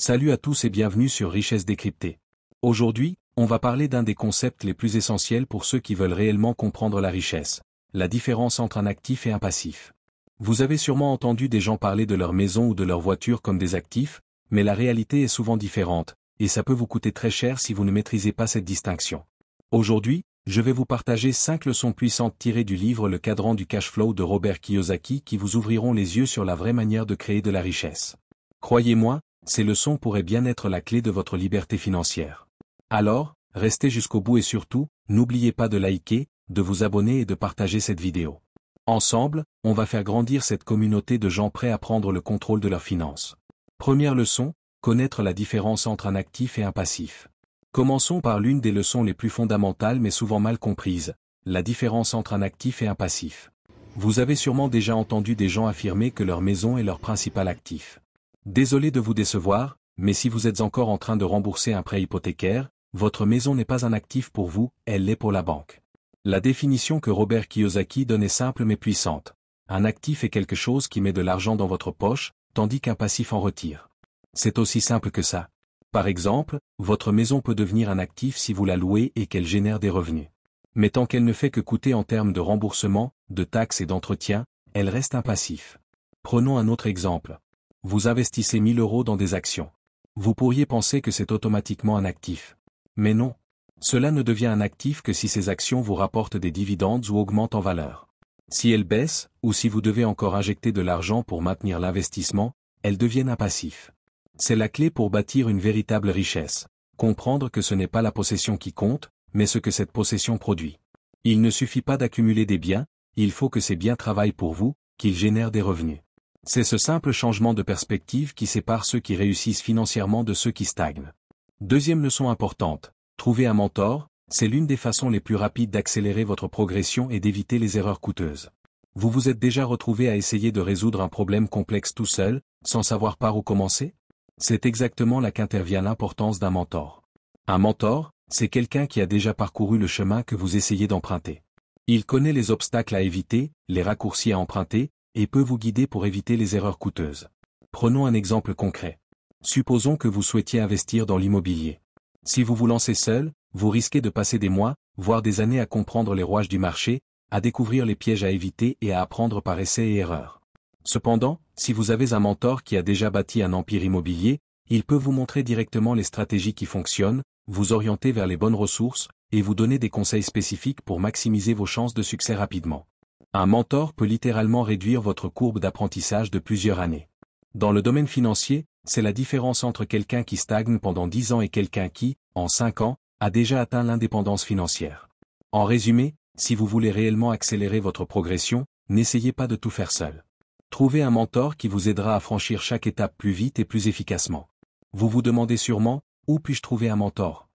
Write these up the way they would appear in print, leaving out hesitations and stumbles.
Salut à tous et bienvenue sur Richesse décryptée. Aujourd'hui, on va parler d'un des concepts les plus essentiels pour ceux qui veulent réellement comprendre la richesse, la différence entre un actif et un passif. Vous avez sûrement entendu des gens parler de leur maison ou de leur voiture comme des actifs, mais la réalité est souvent différente, et ça peut vous coûter très cher si vous ne maîtrisez pas cette distinction. Aujourd'hui, je vais vous partager 5 leçons puissantes tirées du livre Le cadran du cash flow de Robert Kiyosaki qui vous ouvriront les yeux sur la vraie manière de créer de la richesse. Croyez-moi, ces leçons pourraient bien être la clé de votre liberté financière. Alors, restez jusqu'au bout et surtout, n'oubliez pas de liker, de vous abonner et de partager cette vidéo. Ensemble, on va faire grandir cette communauté de gens prêts à prendre le contrôle de leurs finances. Première leçon, connaître la différence entre un actif et un passif. Commençons par l'une des leçons les plus fondamentales mais souvent mal comprises, la différence entre un actif et un passif. Vous avez sûrement déjà entendu des gens affirmer que leur maison est leur principal actif. Désolé de vous décevoir, mais si vous êtes encore en train de rembourser un prêt hypothécaire, votre maison n'est pas un actif pour vous, elle l'est pour la banque. La définition que Robert Kiyosaki donne est simple mais puissante. Un actif est quelque chose qui met de l'argent dans votre poche, tandis qu'un passif en retire. C'est aussi simple que ça. Par exemple, votre maison peut devenir un actif si vous la louez et qu'elle génère des revenus. Mais tant qu'elle ne fait que coûter en termes de remboursement, de taxes et d'entretien, elle reste un passif. Prenons un autre exemple. Vous investissez 1000 € dans des actions. Vous pourriez penser que c'est automatiquement un actif. Mais non. Cela ne devient un actif que si ces actions vous rapportent des dividendes ou augmentent en valeur. Si elles baissent, ou si vous devez encore injecter de l'argent pour maintenir l'investissement, elles deviennent un passif. C'est la clé pour bâtir une véritable richesse. Comprendre que ce n'est pas la possession qui compte, mais ce que cette possession produit. Il ne suffit pas d'accumuler des biens, il faut que ces biens travaillent pour vous, qu'ils génèrent des revenus. C'est ce simple changement de perspective qui sépare ceux qui réussissent financièrement de ceux qui stagnent. Deuxième leçon importante, trouver un mentor, c'est l'une des façons les plus rapides d'accélérer votre progression et d'éviter les erreurs coûteuses. Vous vous êtes déjà retrouvé à essayer de résoudre un problème complexe tout seul, sans savoir par où commencer? C'est exactement là qu'intervient l'importance d'un mentor. Un mentor, c'est quelqu'un qui a déjà parcouru le chemin que vous essayez d'emprunter. Il connaît les obstacles à éviter, les raccourcis à emprunter, et peut vous guider pour éviter les erreurs coûteuses. Prenons un exemple concret. Supposons que vous souhaitiez investir dans l'immobilier. Si vous vous lancez seul, vous risquez de passer des mois, voire des années à comprendre les rouages du marché, à découvrir les pièges à éviter et à apprendre par essai et erreur. Cependant, si vous avez un mentor qui a déjà bâti un empire immobilier, il peut vous montrer directement les stratégies qui fonctionnent, vous orienter vers les bonnes ressources, et vous donner des conseils spécifiques pour maximiser vos chances de succès rapidement. Un mentor peut littéralement réduire votre courbe d'apprentissage de plusieurs années. Dans le domaine financier, c'est la différence entre quelqu'un qui stagne pendant 10 ans et quelqu'un qui, en 5 ans, a déjà atteint l'indépendance financière. En résumé, si vous voulez réellement accélérer votre progression, n'essayez pas de tout faire seul. Trouvez un mentor qui vous aidera à franchir chaque étape plus vite et plus efficacement. Vous vous demandez sûrement, où puis-je trouver un mentor?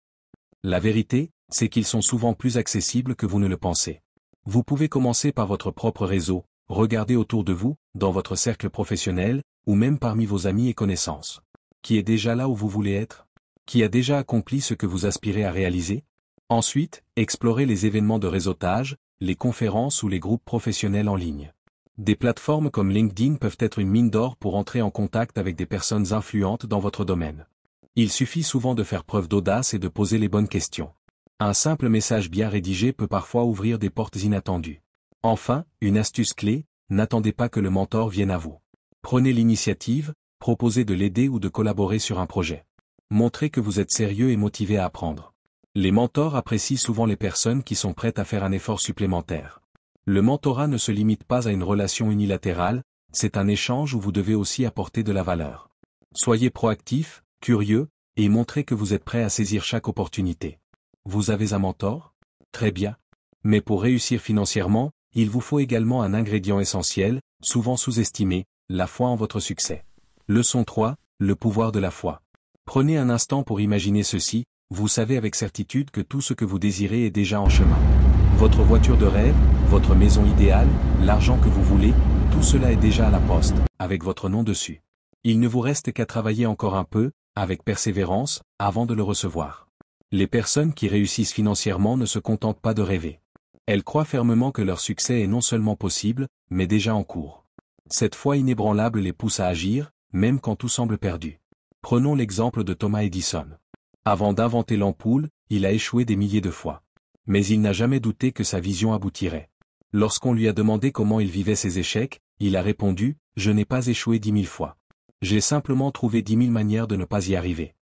La vérité, c'est qu'ils sont souvent plus accessibles que vous ne le pensez. Vous pouvez commencer par votre propre réseau, regardez autour de vous, dans votre cercle professionnel, ou même parmi vos amis et connaissances. Qui est déjà là où vous voulez être? Qui a déjà accompli ce que vous aspirez à réaliser? Ensuite, explorez les événements de réseautage, les conférences ou les groupes professionnels en ligne. Des plateformes comme LinkedIn peuvent être une mine d'or pour entrer en contact avec des personnes influentes dans votre domaine. Il suffit souvent de faire preuve d'audace et de poser les bonnes questions. Un simple message bien rédigé peut parfois ouvrir des portes inattendues. Enfin, une astuce clé, n'attendez pas que le mentor vienne à vous. Prenez l'initiative, proposez de l'aider ou de collaborer sur un projet. Montrez que vous êtes sérieux et motivé à apprendre. Les mentors apprécient souvent les personnes qui sont prêtes à faire un effort supplémentaire. Le mentorat ne se limite pas à une relation unilatérale, c'est un échange où vous devez aussi apporter de la valeur. Soyez proactif, curieux, et montrez que vous êtes prêt à saisir chaque opportunité. Vous avez un mentor? Très bien. Mais pour réussir financièrement, il vous faut également un ingrédient essentiel, souvent sous-estimé, la foi en votre succès. Leçon 3, le pouvoir de la foi. Prenez un instant pour imaginer ceci, vous savez avec certitude que tout ce que vous désirez est déjà en chemin. Votre voiture de rêve, votre maison idéale, l'argent que vous voulez, tout cela est déjà à la poste, avec votre nom dessus. Il ne vous reste qu'à travailler encore un peu, avec persévérance, avant de le recevoir. Les personnes qui réussissent financièrement ne se contentent pas de rêver. Elles croient fermement que leur succès est non seulement possible, mais déjà en cours. Cette foi inébranlable les pousse à agir, même quand tout semble perdu. Prenons l'exemple de Thomas Edison. Avant d'inventer l'ampoule, il a échoué des milliers de fois. Mais il n'a jamais douté que sa vision aboutirait. Lorsqu'on lui a demandé comment il vivait ses échecs, il a répondu « Je n'ai pas échoué 10 000 fois. J'ai simplement trouvé 10 000 manières de ne pas y arriver. »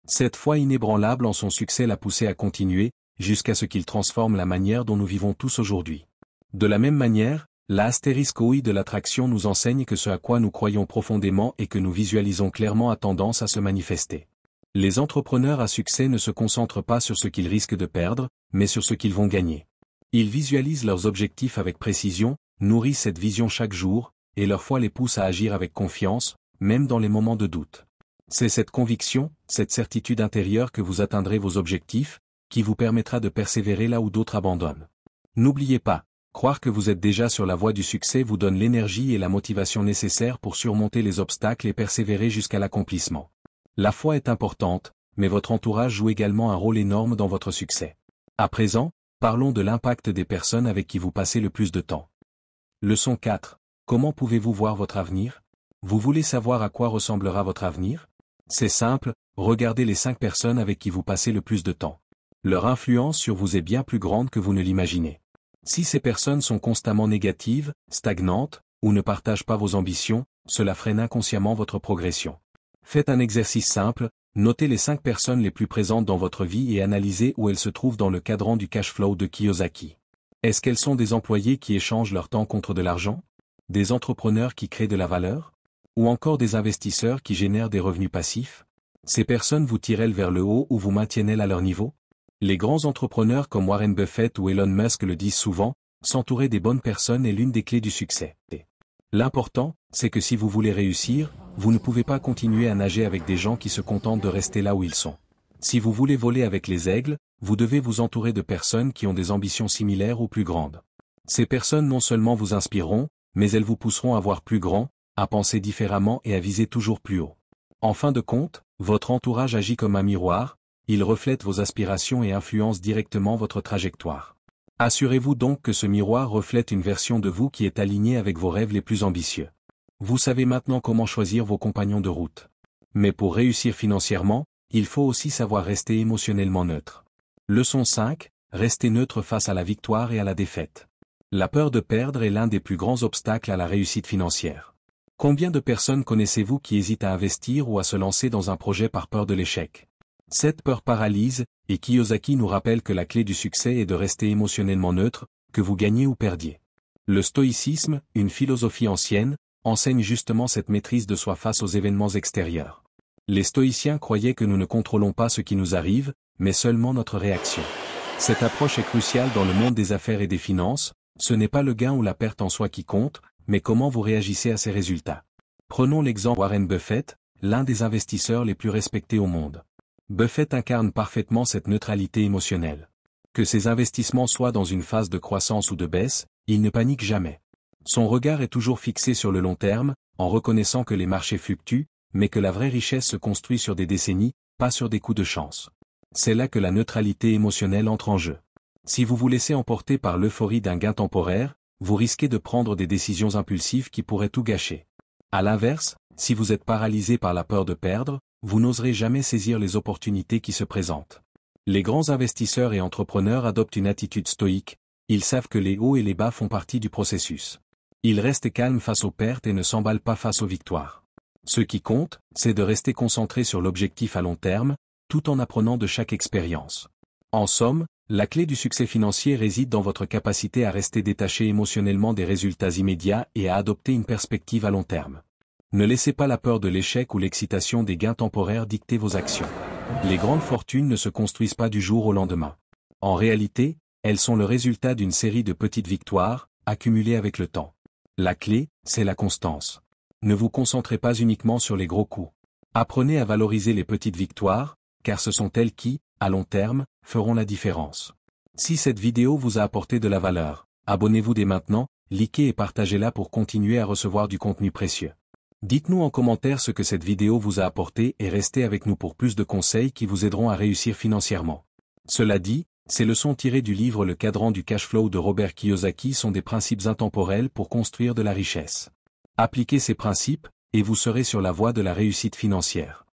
Cette foi inébranlable en son succès l'a poussé à continuer, jusqu'à ce qu'il transforme la manière dont nous vivons tous aujourd'hui. De la même manière, la astérisque OI de l'attraction nous enseigne que ce à quoi nous croyons profondément et que nous visualisons clairement a tendance à se manifester. Les entrepreneurs à succès ne se concentrent pas sur ce qu'ils risquent de perdre, mais sur ce qu'ils vont gagner. Ils visualisent leurs objectifs avec précision, nourrissent cette vision chaque jour, et leur foi les pousse à agir avec confiance, même dans les moments de doute. C'est cette conviction, cette certitude intérieure que vous atteindrez vos objectifs, qui vous permettra de persévérer là où d'autres abandonnent. N'oubliez pas, croire que vous êtes déjà sur la voie du succès vous donne l'énergie et la motivation nécessaires pour surmonter les obstacles et persévérer jusqu'à l'accomplissement. La foi est importante, mais votre entourage joue également un rôle énorme dans votre succès. À présent, parlons de l'impact des personnes avec qui vous passez le plus de temps. Leçon 4. Comment pouvez-vous voir votre avenir? Vous voulez savoir à quoi ressemblera votre avenir? C'est simple, regardez les 5 personnes avec qui vous passez le plus de temps. Leur influence sur vous est bien plus grande que vous ne l'imaginez. Si ces personnes sont constamment négatives, stagnantes, ou ne partagent pas vos ambitions, cela freine inconsciemment votre progression. Faites un exercice simple, notez les 5 personnes les plus présentes dans votre vie et analysez où elles se trouvent dans le cadran du cash flow de Kiyosaki. Est-ce qu'elles sont des employés qui échangent leur temps contre de l'argent? Des entrepreneurs qui créent de la valeur? Ou encore des investisseurs qui génèrent des revenus passifs? Ces personnes vous tirent-elles vers le haut ou vous maintiennent-elles à leur niveau? Les grands entrepreneurs comme Warren Buffett ou Elon Musk le disent souvent, s'entourer des bonnes personnes est l'une des clés du succès. L'important, c'est que si vous voulez réussir, vous ne pouvez pas continuer à nager avec des gens qui se contentent de rester là où ils sont. Si vous voulez voler avec les aigles, vous devez vous entourer de personnes qui ont des ambitions similaires ou plus grandes. Ces personnes non seulement vous inspireront, mais elles vous pousseront à voir plus grand, à penser différemment et à viser toujours plus haut. En fin de compte, votre entourage agit comme un miroir, il reflète vos aspirations et influence directement votre trajectoire. Assurez-vous donc que ce miroir reflète une version de vous qui est alignée avec vos rêves les plus ambitieux. Vous savez maintenant comment choisir vos compagnons de route. Mais pour réussir financièrement, il faut aussi savoir rester émotionnellement neutre. Leçon 5, restez neutre face à la victoire et à la défaite. La peur de perdre est l'un des plus grands obstacles à la réussite financière. Combien de personnes connaissez-vous qui hésitent à investir ou à se lancer dans un projet par peur de l'échec? Cette peur paralyse, et Kiyosaki nous rappelle que la clé du succès est de rester émotionnellement neutre, que vous gagnez ou perdiez. Le stoïcisme, une philosophie ancienne, enseigne justement cette maîtrise de soi face aux événements extérieurs. Les stoïciens croyaient que nous ne contrôlons pas ce qui nous arrive, mais seulement notre réaction. Cette approche est cruciale dans le monde des affaires et des finances, ce n'est pas le gain ou la perte en soi qui compte, mais comment vous réagissez à ces résultats. Prenons l'exemple de Warren Buffett, l'un des investisseurs les plus respectés au monde. Buffett incarne parfaitement cette neutralité émotionnelle. Que ses investissements soient dans une phase de croissance ou de baisse, il ne panique jamais. Son regard est toujours fixé sur le long terme, en reconnaissant que les marchés fluctuent, mais que la vraie richesse se construit sur des décennies, pas sur des coups de chance. C'est là que la neutralité émotionnelle entre en jeu. Si vous vous laissez emporter par l'euphorie d'un gain temporaire, vous risquez de prendre des décisions impulsives qui pourraient tout gâcher. À l'inverse, si vous êtes paralysé par la peur de perdre, vous n'oserez jamais saisir les opportunités qui se présentent. Les grands investisseurs et entrepreneurs adoptent une attitude stoïque, ils savent que les hauts et les bas font partie du processus. Ils restent calmes face aux pertes et ne s'emballent pas face aux victoires. Ce qui compte, c'est de rester concentré sur l'objectif à long terme, tout en apprenant de chaque expérience. En somme, la clé du succès financier réside dans votre capacité à rester détaché émotionnellement des résultats immédiats et à adopter une perspective à long terme. Ne laissez pas la peur de l'échec ou l'excitation des gains temporaires dicter vos actions. Les grandes fortunes ne se construisent pas du jour au lendemain. En réalité, elles sont le résultat d'une série de petites victoires, accumulées avec le temps. La clé, c'est la constance. Ne vous concentrez pas uniquement sur les gros coups. Apprenez à valoriser les petites victoires, car ce sont elles qui, à long terme, feront la différence. Si cette vidéo vous a apporté de la valeur, abonnez-vous dès maintenant, likez et partagez-la pour continuer à recevoir du contenu précieux. Dites-nous en commentaire ce que cette vidéo vous a apporté et restez avec nous pour plus de conseils qui vous aideront à réussir financièrement. Cela dit, ces leçons tirées du livre Le cadran du cash flow de Robert Kiyosaki sont des principes intemporels pour construire de la richesse. Appliquez ces principes, et vous serez sur la voie de la réussite financière.